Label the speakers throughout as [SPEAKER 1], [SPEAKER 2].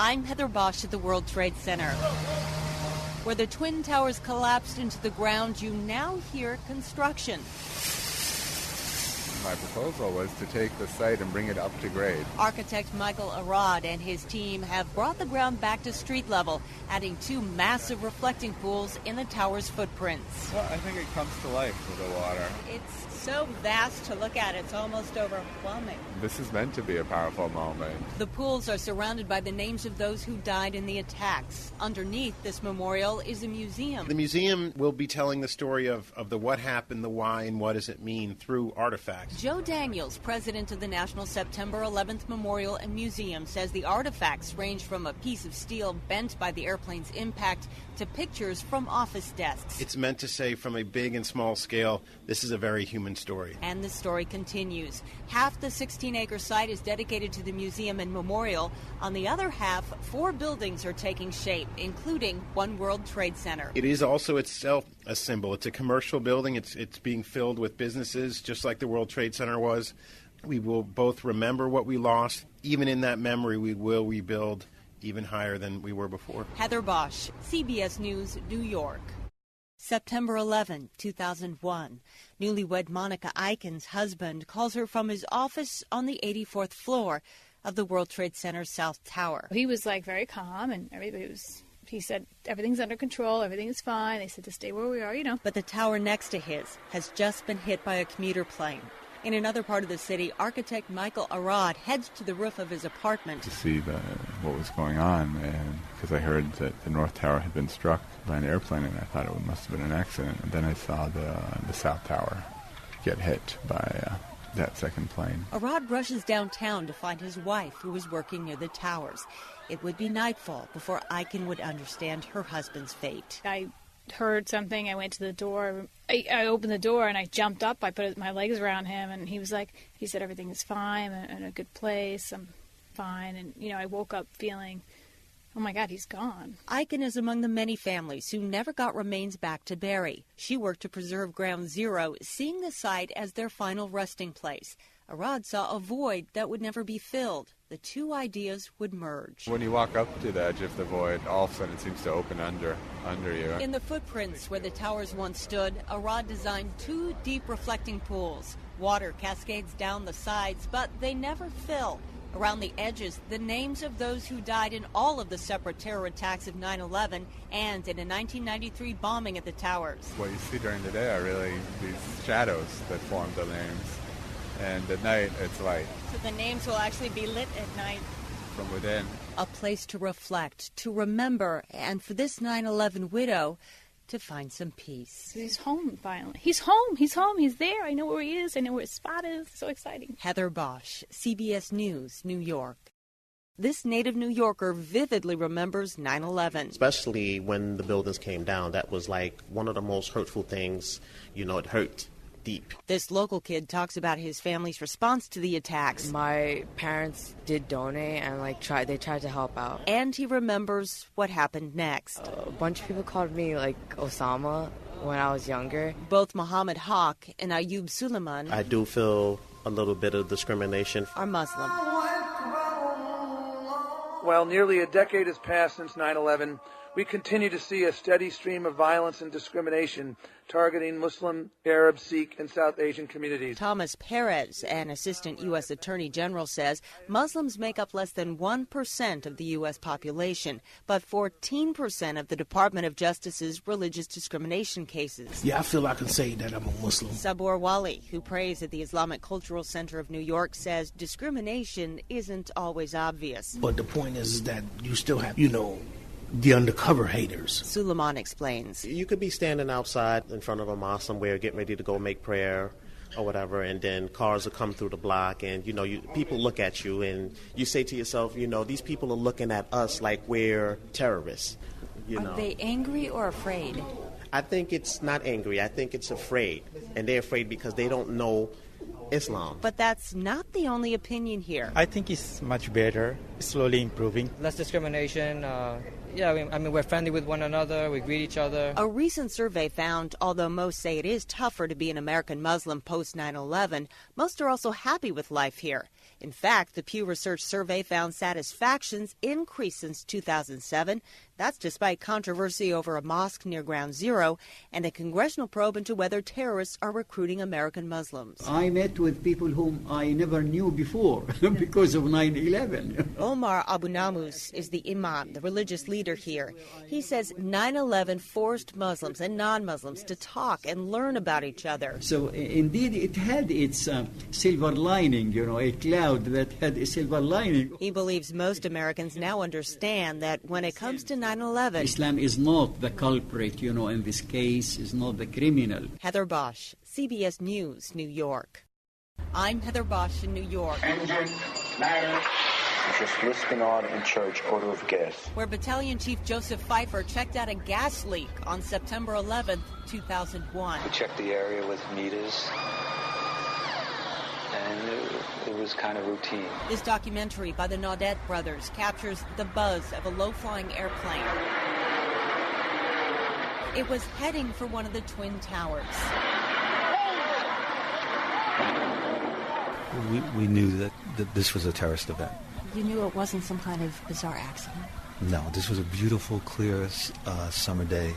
[SPEAKER 1] I'm Heather Bosch at the World Trade Center. Where the Twin Towers collapsed into the ground, you now hear construction.
[SPEAKER 2] My proposal was to take the site and bring it up to grade.
[SPEAKER 1] Architect Michael Arad and his team have brought the ground back to street level, adding 2 massive reflecting pools in the tower's footprints.
[SPEAKER 2] Well, I think it comes to life with the water.
[SPEAKER 1] It's so vast to look at, it's almost overwhelming.
[SPEAKER 2] This is meant to be a powerful moment.
[SPEAKER 1] The pools are surrounded by the names of those who died in the attacks. Underneath this memorial is a museum.
[SPEAKER 3] The museum will be telling the story of the what happened, the why, and what does it mean through artifacts.
[SPEAKER 1] Joe Daniels, president of the National September 11th Memorial and Museum, says the artifacts range from a piece of steel bent by the airplane's impact to pictures from office desks.
[SPEAKER 3] It's meant to say from a big and small scale, this is a very human story.
[SPEAKER 1] And the story continues. Half the 16-acre site is dedicated to the museum and memorial. On the other half, 4 buildings are taking shape, including One World Trade Center.
[SPEAKER 3] It is also itself a symbol. It's a commercial building. It's being filled with businesses, just like the World Trade Center was. We will both remember what we lost. Even in that memory, we will rebuild even higher than we were before.
[SPEAKER 1] Heather Bosch, CBS News, New York. September 11, 2001. Newlywed Monica Eichen's husband calls her from his office on the 84th floor of the World Trade Center South Tower.
[SPEAKER 4] He was very calm, and he said, everything's under control, everything is fine. They said to stay where we are,
[SPEAKER 1] But the tower next to his has just been hit by a commuter plane. In another part of the city, architect Michael Arad heads to the roof of his apartment
[SPEAKER 2] To see what was going on, and because I heard that the North Tower had been struck by an airplane, and I thought it must have been an accident. And then I saw the South Tower get hit by that second plane.
[SPEAKER 1] Arad rushes downtown to find his wife, who was working near the towers. It would be nightfall before Eichen would understand her husband's fate.
[SPEAKER 4] I heard something. I went to the door. I opened the door and I jumped up. I put my legs around him, and he said everything is fine. I'm in a good place. I'm fine. And, I woke up feeling, oh my God, he's gone.
[SPEAKER 1] Eichen is among the many families who never got remains back to bury. She worked to preserve Ground Zero, seeing the site as their final resting place. Arad saw a void that would never be filled. The 2 ideas would merge.
[SPEAKER 2] When you walk up to the edge of the void, all of a sudden it seems to open under you.
[SPEAKER 1] In the footprints where the towers once stood, Arad designed 2 deep reflecting pools. Water cascades down the sides, but they never fill. Around the edges, the names of those who died in all of the separate terror attacks of 9/11 and in a 1993 bombing at the towers.
[SPEAKER 2] What you see during the day are really these shadows that form the names. And at night, it's light.
[SPEAKER 1] So the names will actually be lit at night.
[SPEAKER 2] From within.
[SPEAKER 1] A place to reflect, to remember, and for this 9/11 widow to find some peace.
[SPEAKER 4] He's home finally. He's home. He's home. He's there. I know where he is. I know where his spot is. So exciting.
[SPEAKER 1] Heather Bosch, CBS News, New York. This native New Yorker vividly remembers 9/11.
[SPEAKER 5] Especially when the buildings came down. That was one of the most hurtful things. It hurt deep.
[SPEAKER 1] This local kid talks about his family's response to the attacks.
[SPEAKER 6] My parents did donate and they tried to help out.
[SPEAKER 1] And he remembers what happened next.
[SPEAKER 6] A bunch of people called me Osama when I was younger.
[SPEAKER 1] Both Muhammad Haq and Ayub Suleiman,
[SPEAKER 5] I do feel a little bit of discrimination,
[SPEAKER 1] are Muslim.
[SPEAKER 7] While nearly a decade has passed since 9/11, we continue to see a steady stream of violence and discrimination targeting Muslim, Arab, Sikh, and South Asian communities.
[SPEAKER 1] Thomas Perez, an assistant U.S. Attorney General, says Muslims make up less than 1% of the U.S. population, but 14% of the Department of Justice's religious discrimination cases.
[SPEAKER 8] Yeah, I feel I can say that I'm a Muslim.
[SPEAKER 1] Sabur Wali, who prays at the Islamic Cultural Center of New York, says discrimination isn't always obvious.
[SPEAKER 8] But the point is that you still have, the undercover haters.
[SPEAKER 1] Suleiman explains.
[SPEAKER 5] You could be standing outside in front of a mosque somewhere, getting ready to go make prayer or whatever, and then cars will come through the block, and people look at you, and you say to yourself, these people are looking at us like we're terrorists.
[SPEAKER 1] Are they angry or afraid?
[SPEAKER 5] I think it's not angry. I think it's afraid, and they're afraid because they don't know Islam.
[SPEAKER 1] But that's not the only opinion here.
[SPEAKER 9] I think it's much better, slowly improving. Less discrimination. We're friendly with one another. We greet each other.
[SPEAKER 1] A recent survey found, although most say it is tougher to be an American Muslim post 9/11, most are also happy with life here. In fact, the Pew Research survey found satisfactions increased since 2007. That's despite controversy over a mosque near Ground Zero and a congressional probe into whether terrorists are recruiting American Muslims.
[SPEAKER 10] I met with people whom I never knew before because of 9/11.
[SPEAKER 1] Omar Abu Namus is the imam, the religious leader here. He says 9/11 forced Muslims and non-Muslims to talk and learn about each other.
[SPEAKER 10] So indeed it had its silver lining, a cloud that had a silver lining.
[SPEAKER 1] He believes most Americans now understand that when it comes to 9/11,
[SPEAKER 10] Islam is not the culprit, in this case, is not the criminal.
[SPEAKER 1] Heather Bosch, CBS News, New York. I'm Heather Bosch in New York.
[SPEAKER 11] Just listening on in church, odor of gas.
[SPEAKER 1] Where Battalion Chief Joseph Pfeiffer checked out a gas leak on September 11th, 2001.
[SPEAKER 11] We checked the area with meters, and it was kind of routine.
[SPEAKER 1] This documentary by the Naudette brothers captures the buzz of a low-flying airplane. It was heading for one of the Twin Towers.
[SPEAKER 12] We knew that this was a terrorist event.
[SPEAKER 1] You knew it wasn't some kind of bizarre accident?
[SPEAKER 12] No, this was a beautiful, clear summer day,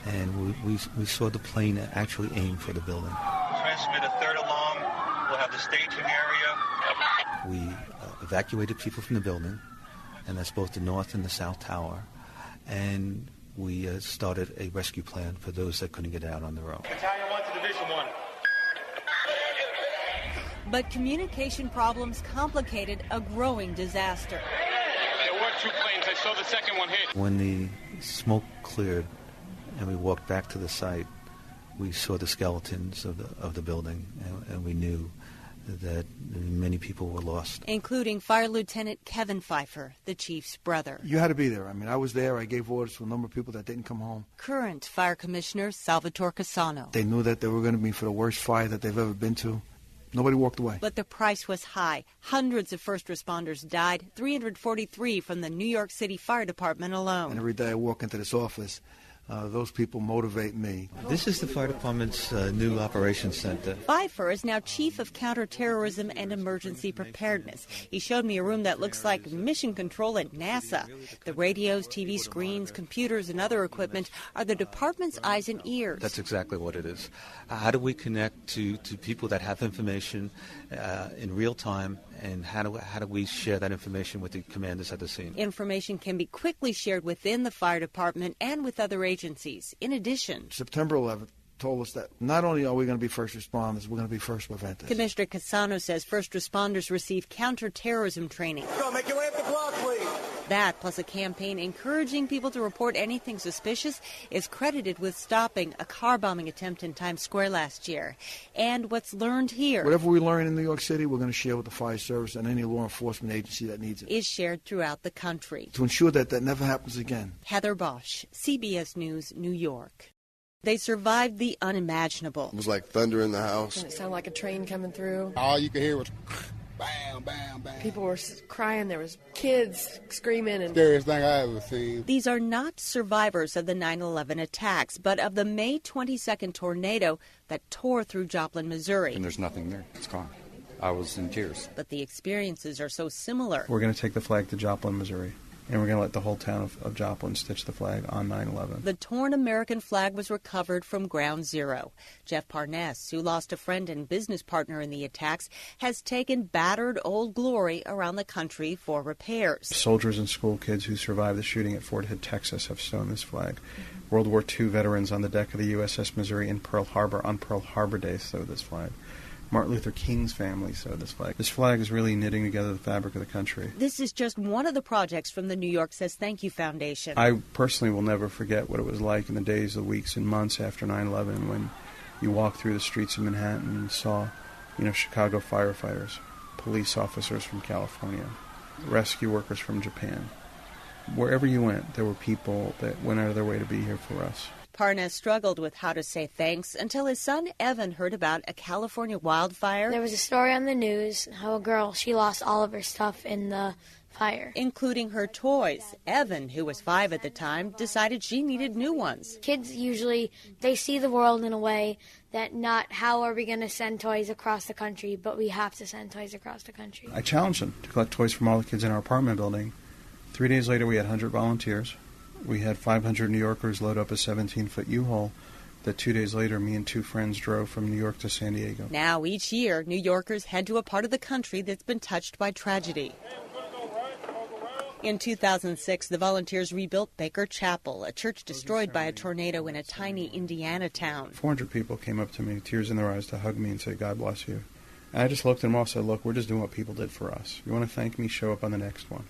[SPEAKER 12] and we saw the plane actually aim for the building.
[SPEAKER 13] Transmit a third alarm. We'll have the staging area.
[SPEAKER 12] We evacuated people from the building, and that's both the North and the South Tower, and we started a rescue plan for those that couldn't get out on their own.
[SPEAKER 13] Battalion 1 to Division 1.
[SPEAKER 1] But communication problems complicated a growing disaster.
[SPEAKER 13] There were two planes. I saw the second one hit.
[SPEAKER 12] When the smoke cleared and we walked back to the site, we saw the skeletons of the building, and we knew that many people were lost.
[SPEAKER 1] Including Fire Lieutenant Kevin Pfeiffer, the chief's brother.
[SPEAKER 14] You had to be there. I was there. I gave orders to a number of people that didn't come home.
[SPEAKER 1] Current Fire Commissioner Salvatore Cassano.
[SPEAKER 14] They knew that they were going to be for the worst fire that they've ever been to. Nobody walked away.
[SPEAKER 1] But the price was high. Hundreds of first responders died, 343 from the New York City Fire Department alone.
[SPEAKER 14] And every day I walk into this office, those people motivate me.
[SPEAKER 12] This is the fire department's new operations center.
[SPEAKER 1] Pfeiffer is now chief of counterterrorism and emergency preparedness. He showed me a room that looks like mission control at NASA. The radios, TV screens, computers, and other equipment are the department's eyes and ears.
[SPEAKER 12] That's exactly what it is. How do we connect to people that have information in real time, and how do we share that information with the commanders at the scene?
[SPEAKER 1] Information can be quickly shared within the fire department and with other agencies. In addition,
[SPEAKER 14] September 11th told us that not only are we going to be first responders, we're going to be first preventers.
[SPEAKER 1] Commissioner Cassano says first responders receive counterterrorism training.
[SPEAKER 13] Go, make your way up the block, please.
[SPEAKER 1] That, plus a campaign encouraging people to report anything suspicious, is credited with stopping a car bombing attempt in Times Square last year. And what's learned here,
[SPEAKER 14] whatever we learn in New York City, we're going to share with the fire service and any law enforcement agency that needs it.
[SPEAKER 1] Is shared throughout the country.
[SPEAKER 14] To ensure that never happens again.
[SPEAKER 1] Heather Bosch, CBS News, New York. They survived the unimaginable.
[SPEAKER 15] It was like thunder in the house.
[SPEAKER 16] And it sounded like a train coming through.
[SPEAKER 15] All you could hear was bam, bam, bam.
[SPEAKER 16] People were crying. There was kids screaming. And
[SPEAKER 15] scariest thing I ever seen.
[SPEAKER 1] These are not survivors of the 9/11 attacks, but of the May 22nd tornado that tore through Joplin, Missouri.
[SPEAKER 17] And there's nothing there. It's gone. I was in tears.
[SPEAKER 1] But the experiences are so similar.
[SPEAKER 18] We're going to take the flag to Joplin, Missouri. And we're going to let the whole town of Joplin stitch the flag on 9/11.
[SPEAKER 1] The torn American flag was recovered from Ground Zero. Jeff Parness, who lost a friend and business partner in the attacks, has taken battered Old Glory around the country for repairs.
[SPEAKER 18] Soldiers and school kids who survived the shooting at Fort Hood, Texas, have sewn this flag. World War II veterans on the deck of the USS Missouri in Pearl Harbor on Pearl Harbor Day sewed this flag. Martin Luther King's family sewed this flag. This flag is really knitting together the fabric of the country.
[SPEAKER 1] This is just one of the projects from the New York Says Thank You Foundation.
[SPEAKER 18] I personally will never forget what it was like in the days, the weeks, and months after 9/11 when you walked through the streets of Manhattan and saw, Chicago firefighters, police officers from California, rescue workers from Japan. Wherever you went, there were people that went out of their way to be here for us.
[SPEAKER 1] Parness struggled with how to say thanks until his son Evan heard about a California wildfire.
[SPEAKER 19] There was a story on the news how a girl, she lost all of her stuff in the fire.
[SPEAKER 1] Including her toys. Evan, who was 5 at the time, decided she needed new ones.
[SPEAKER 19] Kids usually, they see the world in a way that not how are we going to send toys across the country, but we have to send toys across the country.
[SPEAKER 18] I challenged them to collect toys from all the kids in our apartment building. 3 days later, we had 100 volunteers. We had 500 New Yorkers load up a 17-foot U-Haul that 2 days later, me and 2 friends drove from New York to San Diego.
[SPEAKER 1] Now, each year, New Yorkers head to a part of the country that's been touched by tragedy. In 2006, the volunteers rebuilt Baker Chapel, a church destroyed by a tornado in a tiny Indiana town.
[SPEAKER 18] 400 people came up to me, tears in their eyes, to hug me and say, God bless you. And I just looked at them all and said, look, we're just doing what people did for us. You want to thank me, show up on the next one.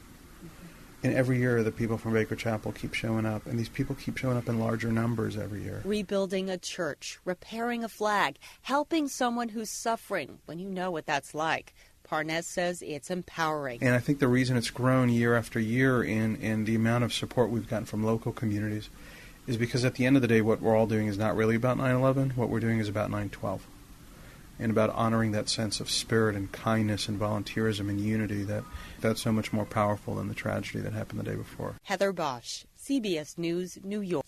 [SPEAKER 18] And every year, the people from Baker Chapel keep showing up, and these people keep showing up in larger numbers every year.
[SPEAKER 1] Rebuilding a church, repairing a flag, helping someone who's suffering, when you know what that's like. Parnes says it's empowering.
[SPEAKER 18] And I think the reason it's grown year after year in the amount of support we've gotten from local communities is because at the end of the day, what we're all doing is not really about 9/11. What we're doing is about 9/12. And about honoring that sense of spirit and kindness and volunteerism and unity that's so much more powerful than the tragedy that happened the day before.
[SPEAKER 1] Heather Bosch, CBS News, New York.